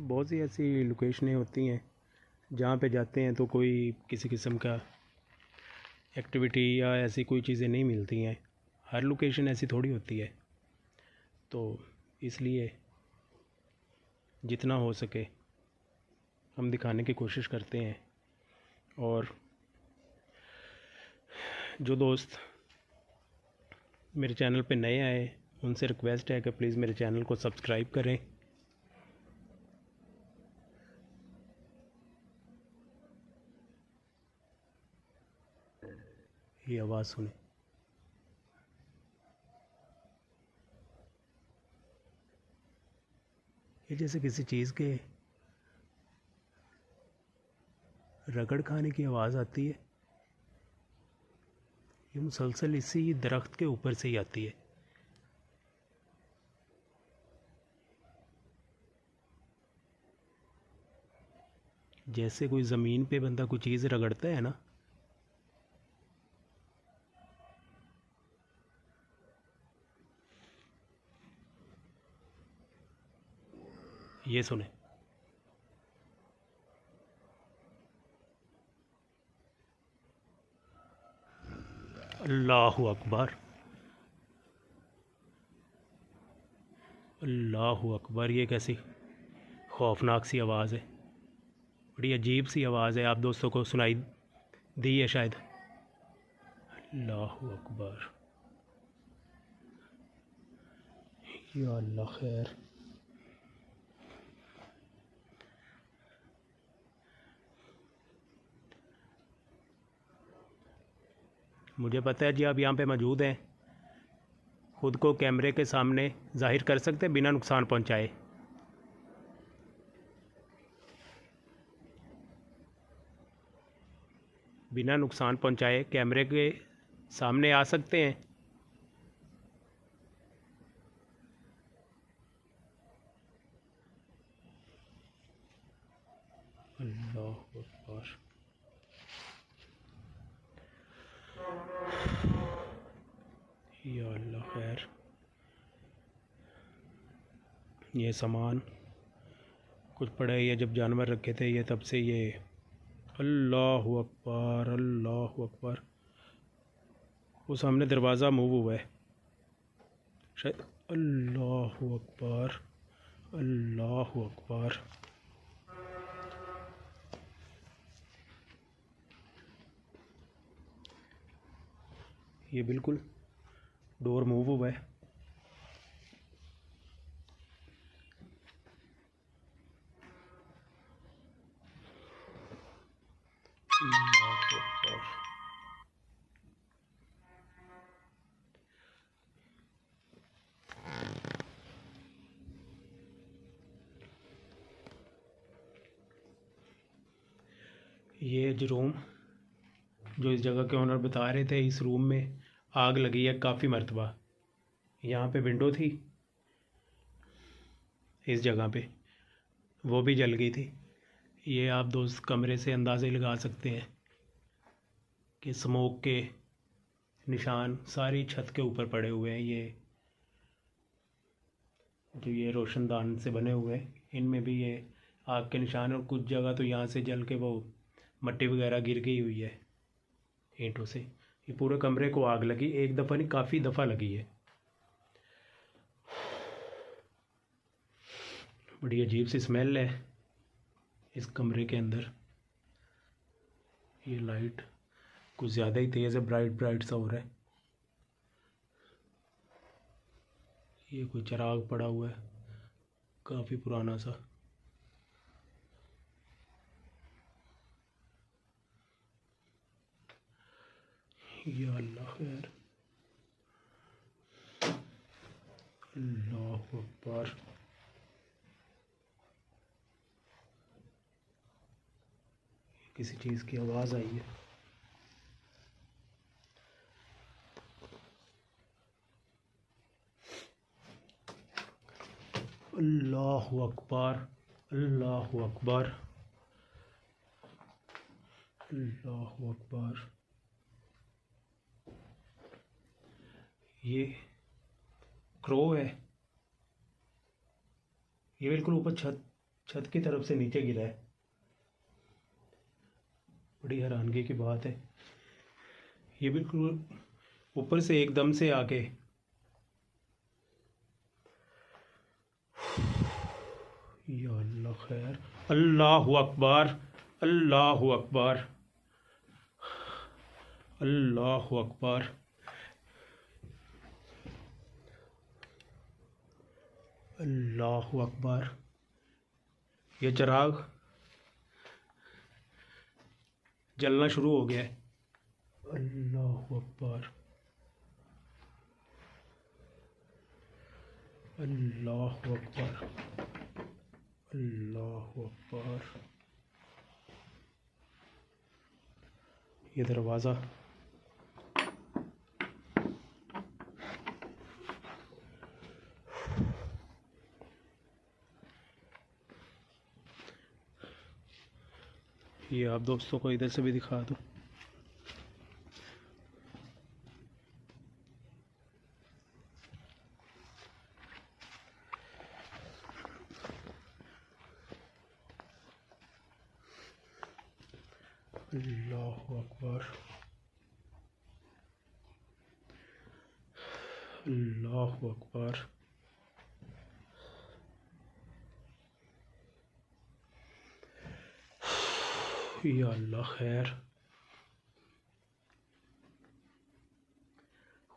बहुत सी ऐसी लोकेशनें होती हैं जहाँ पे जाते हैं तो कोई किसी किस्म का एक्टिविटी या ऐसी कोई चीज़ें नहीं मिलती हैं। हर लोकेशन ऐसी थोड़ी होती है, तो इसलिए जितना हो सके हम दिखाने की कोशिश करते हैं। और जो दोस्त मेरे चैनल पे नए आए उनसे रिक्वेस्ट है कि प्लीज़ मेरे चैनल को सब्सक्राइब करें। ये आवाज़ सुने, ये जैसे किसी चीज़ के रगड़ खाने की आवाज़ आती है। ये मुसलसल इसी दरख्त के ऊपर से ही आती है। जैसे कोई ज़मीन पे बंदा कोई चीज़ रगड़ता है ना, ये सुने। अल्लाहु अकबर, अल्लाहु अकबर। ये कैसी खौफनाक सी आवाज़ है, बड़ी अजीब सी आवाज़ है। आप दोस्तों को सुनाई दी है शायद। अल्लाहु अकबर, या अल्लाह खैर। मुझे पता है जी आप यहाँ पे मौजूद हैं, ख़ुद को कैमरे के सामने जाहिर कर सकते हैं बिना नुकसान पहुँचाए। बिना नुकसान पहुँचाए कैमरे के सामने आ सकते हैं। अल्लाह अकबर, या अल्लाह खैर। ये सामान कुछ पड़ा है, ये जब जानवर रखे थे ये तब से ये। अल्लाहु अकबर, अल्लाहु अकबर। वो सामने दरवाज़ा मूव हुआ है शायद। अल्लाहु अकबर, अल्लाहु अकबर। ये बिल्कुल डोर मूव हुआ है। अल्लाहु अकबर। ये जो रूम, जो इस जगह के ओनर बता रहे थे, इस रूम में आग लगी है काफ़ी मरतबा। यहाँ पे विंडो थी इस जगह पे, वो भी जल गई थी। ये आप दोस्त कमरे से अंदाज़े लगा सकते हैं कि स्मोक के निशान सारी छत के ऊपर पड़े हुए हैं। ये जो ये रोशनदान से बने हुए हैं इनमें भी ये आग के निशान, और कुछ जगह तो यहाँ से जल के वो मट्टी वगैरह गिर गई हुई है ईंटों से। ये पूरे कमरे को आग लगी, एक दफ़ा नहीं काफ़ी दफ़ा लगी है। बड़ी अजीब सी स्मेल है इस कमरे के अंदर। ये लाइट कुछ ज़्यादा ही तेज़ है, ब्राइट ब्राइट सा हो रहा है। ये कोई चिराग पड़ा हुआ है काफ़ी पुराना सा। या अल्लाह खैर, अल्लाहु अकबर। किसी चीज़ की आवाज़ आई है। अल्लाहु अकबर, अल्लाहु अकबर, अल्लाहु अकबर। ये क्रो है, ये बिल्कुल ऊपर छत छत की तरफ से नीचे गिरा है। बड़ी हैरानगी की बात है। ये बिल्कुल ऊपर से एकदम से आके, या अल्लाह खैर। अल्लाहु अकबर, अल्लाहु अकबर, अल्लाहु अकबर। अल्लाहु अकबर। ये चिराग जलना शुरू हो गया है। अल्लाहु अकबर, अल्लाहु अकबर, अल्लाहु अकबर। ये दरवाज़ा ये आप दोस्तों को इधर से भी दिखा दूँ। अल्लाहु अकबर, अल्लाहु अकबर। या अल्लाह खैर।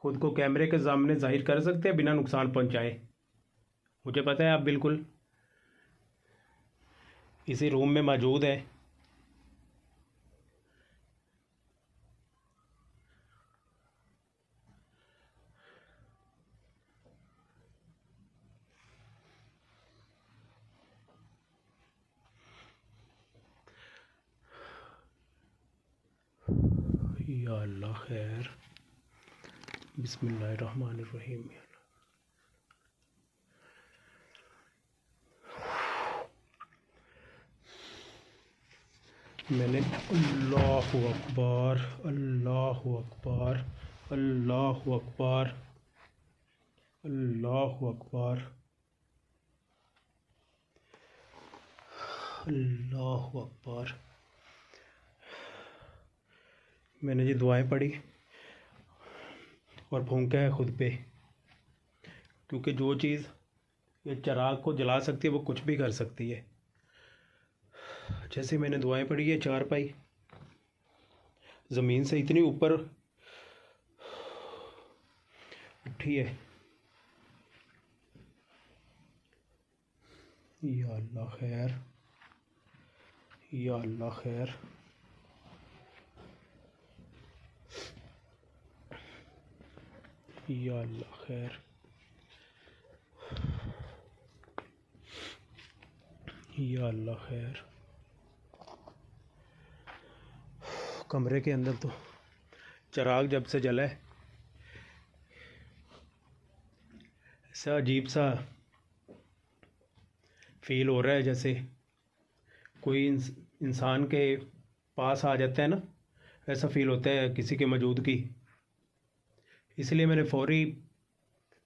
खुद को कैमरे के सामने जाहिर कर सकते हैं बिना नुकसान पहुंचाए। मुझे पता है आप बिल्कुल इसी रूम में मौजूद है। या अल्लाह खैर। बिस्मिल्लाहिर्रहमानिर्रहीम। मैंने अल्लाहु अकबर, अल्लाहु अकबर, अल्लाहु अकबर, अल्लाहु अकबर, अल्लाहु अकबर। मैंने जी दुआएं पढ़ी और फूंका है खुद पे, क्योंकि जो चीज़ ये चिराग को जला सकती है वो कुछ भी कर सकती है। जैसे मैंने दुआएं पढ़ी है, चारपाई ज़मीन से इतनी ऊपर उठी है। या अल्लाह खैर, या अल्लाह खैर। या अल्लाह खैर, या अल्लाह खैर। कमरे के अंदर तो चिराग जब से जला है, ऐसा अजीब सा फील हो रहा है जैसे कोई इंसान के पास आ जाता है ना, ऐसा फील होता है किसी की मौजूदगी। इसलिए मैंने फौरी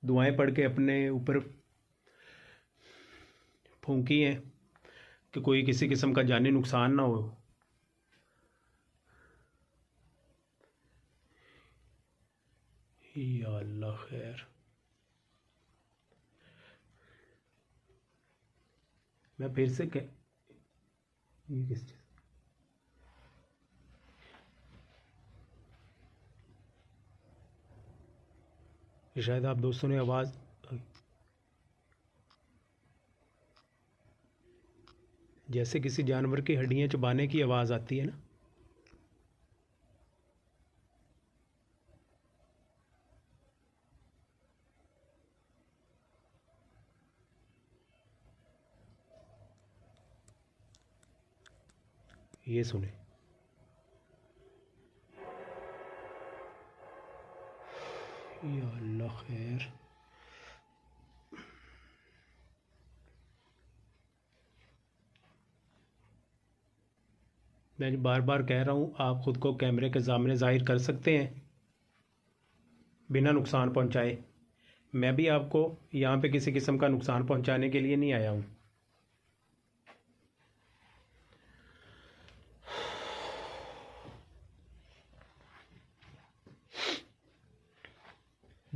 दुआएं पढ़ के अपने ऊपर फूंकी हैं कि कोई किसी किस्म का जानी नुकसान ना हो। या अल्लाह खैर। मैं फिर से ये किस चीज़, ये शायद आप दोस्तों ने आवाज़, जैसे किसी जानवर की हड्डियां चबाने की आवाज़ आती है ना, ये सुने। या अल्लाह खैर। मैं बार बार कह रहा हूँ, आप ख़ुद को कैमरे के सामने ज़ाहिर कर सकते हैं बिना नुकसान पहुँचाए। मैं भी आपको यहाँ पे किसी किस्म का नुकसान पहुँचाने के लिए नहीं आया हूँ।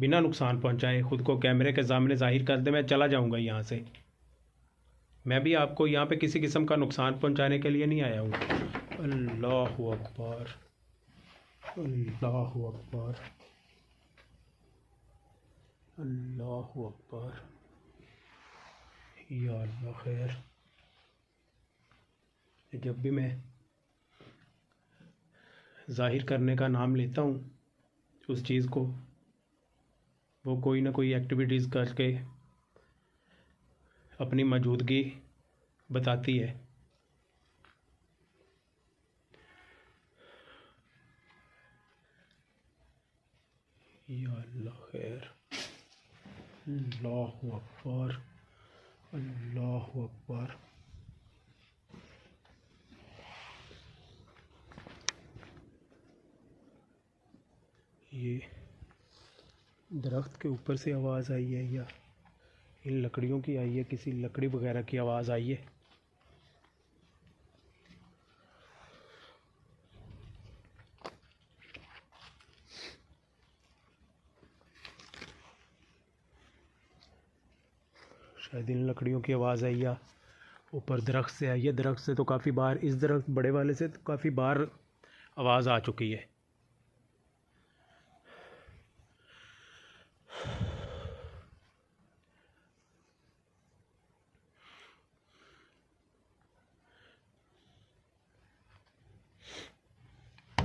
बिना नुकसान पहुंचाए ख़ुद को कैमरे के सामने ज़ाहिर कर दे, मैं चला जाऊंगा यहाँ से। मैं भी आपको यहाँ पे किसी किस्म का नुकसान पहुंचाने के लिए नहीं आया हूँ। अल्लाहु अकबर, अल्लाहु अकबर, अल्लाहु अकबर। या अल्लाह खैर। जब भी मैं ज़ाहिर करने का नाम लेता हूँ उस चीज़ को, वो कोई ना कोई एक्टिविटीज़ करके अपनी मौजूदगी बताती है। या अल्लाह खैर। अल्लाहु अकबर, अल्लाहु अकबर। ये दरख्त के ऊपर से आवाज़ आई है या इन लकड़ियों की आई है, किसी लकड़ी वगैरह की आवाज़ आई है। शायद इन लकड़ियों की आवाज़ आई या ऊपर दरख्त से आई है। दरख्त से तो काफ़ी बार, इस दरख्त बड़े वाले से तो काफ़ी बार आवाज़ आ चुकी है।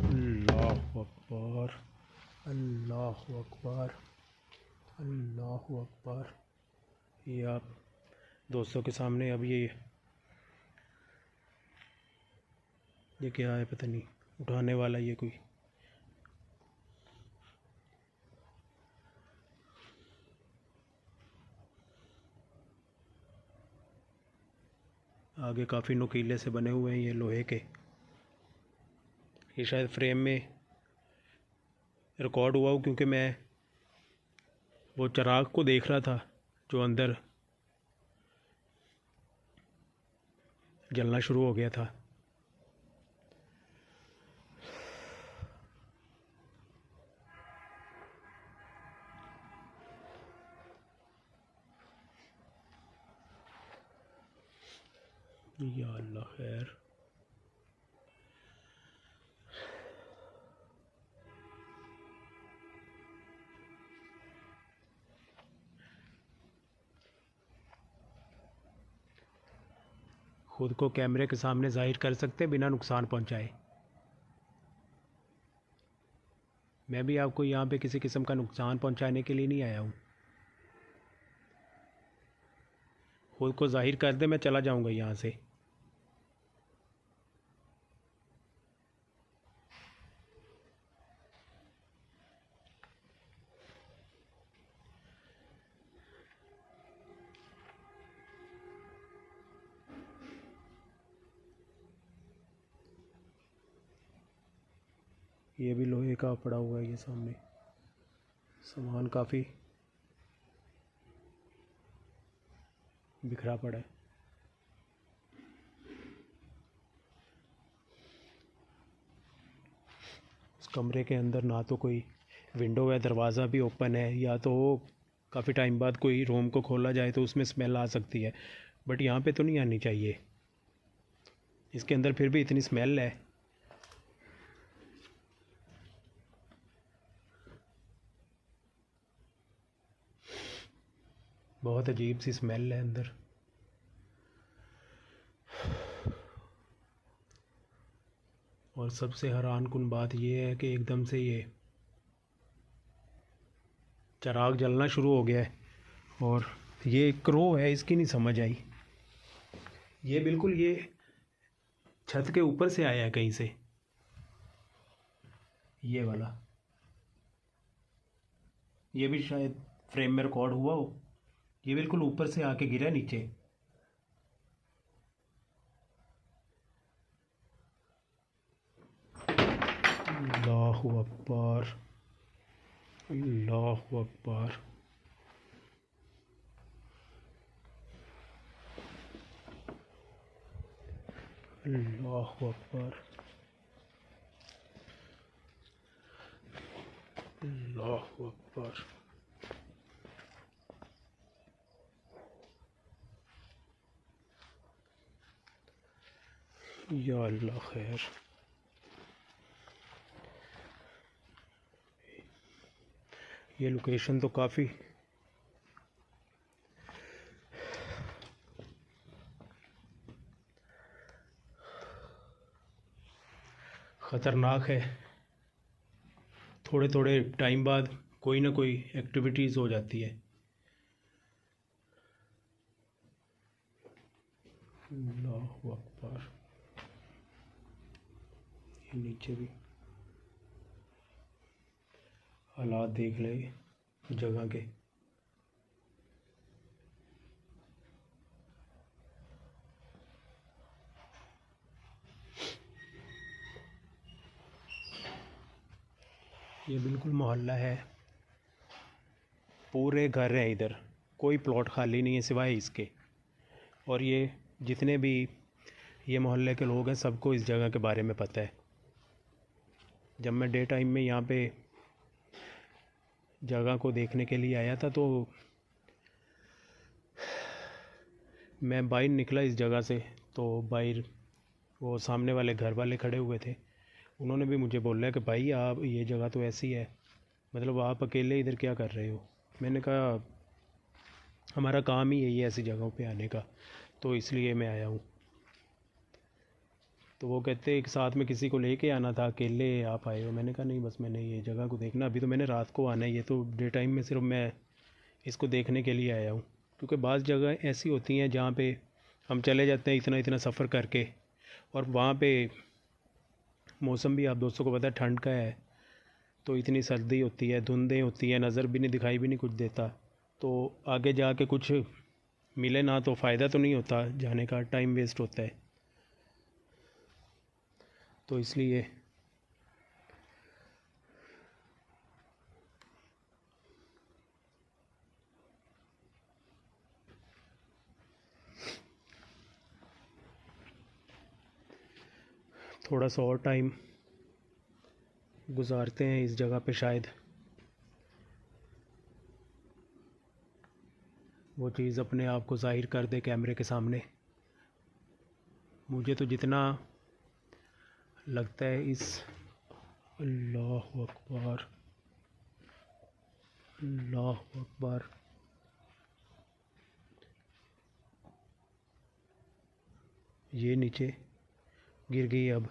अल्लाहु अकबर, अल्लाहु अकबर, अल्लाहु अकबर। ये आप दोस्तों के सामने अब ये क्या है पता नहीं, उठाने वाला ये कोई। आगे काफ़ी नुकीले से बने हुए हैं ये लोहे के। ये शायद फ्रेम में रिकॉर्ड हुआ हो, क्योंकि मैं वो चिराग को देख रहा था जो अंदर जलना शुरू हो गया था। या अल्लाह खैर। खुद को कैमरे के सामने ज़ाहिर कर सकते बिना नुकसान पहुंचाए। मैं भी आपको यहाँ पे किसी किस्म का नुकसान पहुंचाने के लिए नहीं आया हूँ। खुद को ज़ाहिर कर दे, मैं चला जाऊँगा यहाँ से। ये भी लोहे का पड़ा हुआ है, ये सामने सामान काफ़ी बिखरा पड़ा है। उस कमरे के अंदर ना तो कोई विंडो है, दरवाज़ा भी ओपन है, या तो काफ़ी टाइम बाद कोई रूम को खोला जाए तो उसमें स्मेल आ सकती है, बट यहाँ पे तो नहीं आनी चाहिए। इसके अंदर फिर भी इतनी स्मेल है। बहुत अजीब सी स्मेल है अंदर। और सबसे हैरानकुन बात यह है कि एकदम से ये चिराग जलना शुरू हो गया है। और ये क्रो है, इसकी नहीं समझ आई। ये बिल्कुल ये छत के ऊपर से आया है कहीं से, ये वाला। ये भी शायद फ्रेम में रिकॉर्ड हुआ हो। ये बिल्कुल ऊपर से आके गिरा नीचे। अल्लाहु अकबर, अल्लाहु अकबर। अल्लाहु अकबर, अल्लाहु अकबर। या अल्लाह खैर। ये लोकेशन तो काफ़ी ख़तरनाक है। थोड़े थोड़े टाइम बाद कोई ना कोई एक्टिविटीज़ हो जाती है। अल्लाहु अकबर। ये नीचे भी हालात देख ले जगह के। ये बिल्कुल मोहल्ला है, पूरे घर हैं इधर, कोई प्लॉट खाली नहीं है सिवाय इसके। और ये जितने भी ये मोहल्ले के लोग हैं सबको इस जगह के बारे में पता है। जब मैं डे टाइम में यहाँ पे जगह को देखने के लिए आया था तो मैं बाहर निकला इस जगह से, तो बाहर वो सामने वाले घर वाले खड़े हुए थे। उन्होंने भी मुझे बोला कि भाई आप, ये जगह तो ऐसी है, मतलब आप अकेले इधर क्या कर रहे हो। मैंने कहा हमारा काम ही यही है ऐसी जगहों पे आने का, तो इसलिए मैं आया हूँ। तो वो कहते एक साथ में किसी को लेके आना था, अकेले आप आए हो। मैंने कहा नहीं, बस मैंने ये जगह को देखना, अभी तो मैंने रात को आना है, ये तो डे टाइम में सिर्फ मैं इसको देखने के लिए आया हूँ। क्योंकि बाज़ जगह ऐसी होती हैं जहाँ पे हम चले जाते हैं इतना इतना सफ़र करके, और वहाँ पे मौसम भी आप दोस्तों को पता है ठंड का है, तो इतनी सर्दी होती है, धुंधें होती हैं, नज़र भी नहीं, दिखाई भी नहीं कुछ देता। तो आगे जाके कुछ मिले ना तो फ़ायदा तो नहीं होता, जाने का टाइम वेस्ट होता है। तो इसलिए थोड़ा सा और टाइम गुजारते हैं इस जगह पे, शायद वो चीज़ अपने आप को ज़ाहिर कर दे कैमरे के सामने। मुझे तो जितना लगता है इस, अल्लाह अकबर, अल्लाह अकबर। ये नीचे गिर गई अब।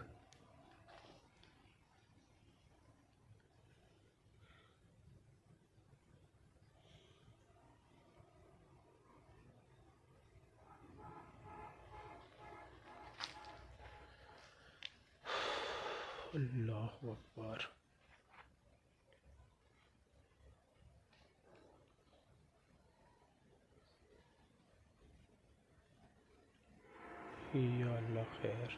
अल्लाह अकबर। या अल्लाह खैर।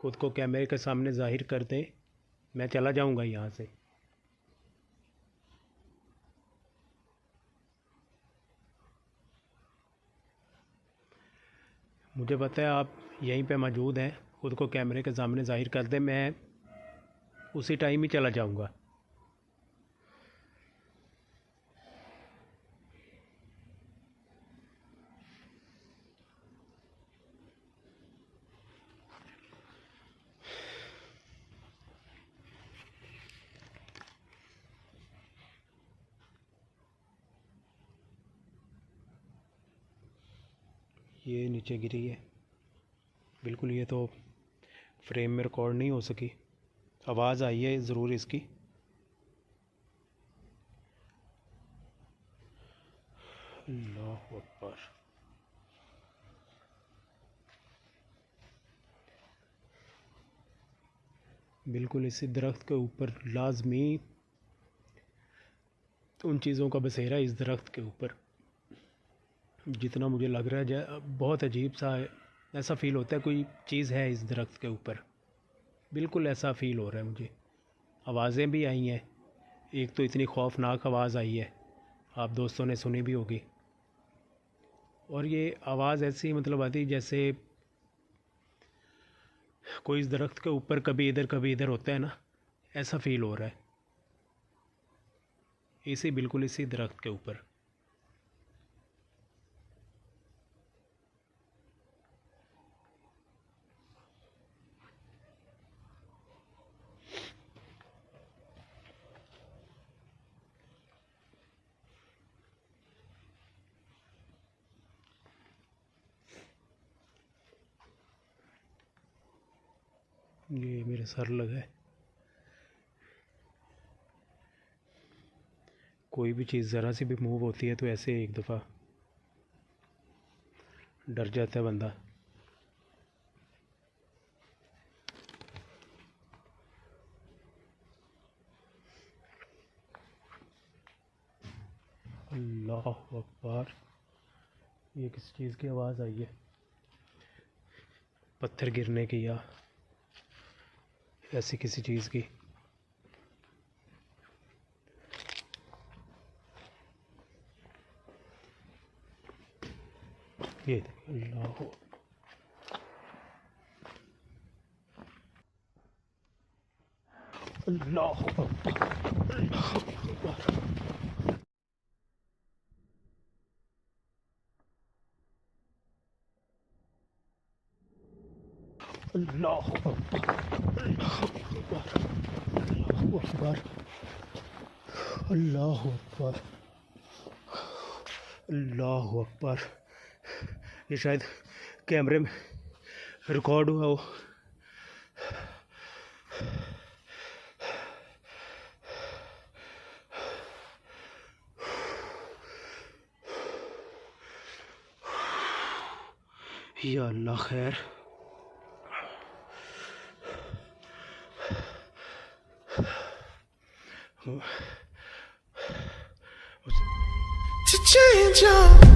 खुद को कैमरे के सामने ज़ाहिर कर दें, मैं चला जाऊंगा यहाँ से। मुझे पता है आप यहीं पे मौजूद हैं, खुद को कैमरे के सामने ज़ाहिर कर दें, मैं उसी टाइम ही चला जाऊंगा। ये नीचे गिरी है बिल्कुल, ये तो फ्रेम में रिकॉर्ड नहीं हो सकी, आवाज़ आई है ज़रूर इसकी। अल्लाह अकबर। बिल्कुल इसी दरख्त के ऊपर लाजमी उन चीज़ों का बसेरा, इस दरख्त के ऊपर। जितना मुझे लग रहा है बहुत अजीब सा ऐसा फ़ील होता है कोई चीज़ है इस दरख्त के ऊपर, बिल्कुल ऐसा फ़ील हो रहा है मुझे। आवाज़ें भी आई हैं, एक तो इतनी खौफनाक आवाज़ आई है, आप दोस्तों ने सुनी भी होगी। और ये आवाज़ ऐसी मतलब आती जैसे कोई इस दरख्त के ऊपर कभी इधर होता है ना, ऐसा फील हो रहा है। बिल्कुल इसी दरख्त के ऊपर। ये मेरे सर लगा है। कोई भी चीज़ ज़रा सी भी मूव होती है तो ऐसे एक दफ़ा डर जाता है बंदा। अल्लाह अकबर, ये किस चीज़ की आवाज़ आई है? पत्थर गिरने की या ऐसी किसी चीज़ की। ये अल्लाह, अल्लाह अल्लाह अकबर, अल्लाह अकबर, अल्लाह अकबर। ये शायद कैमरे में रिकॉर्ड हुआ हो। या अल्लाह खैर। To change your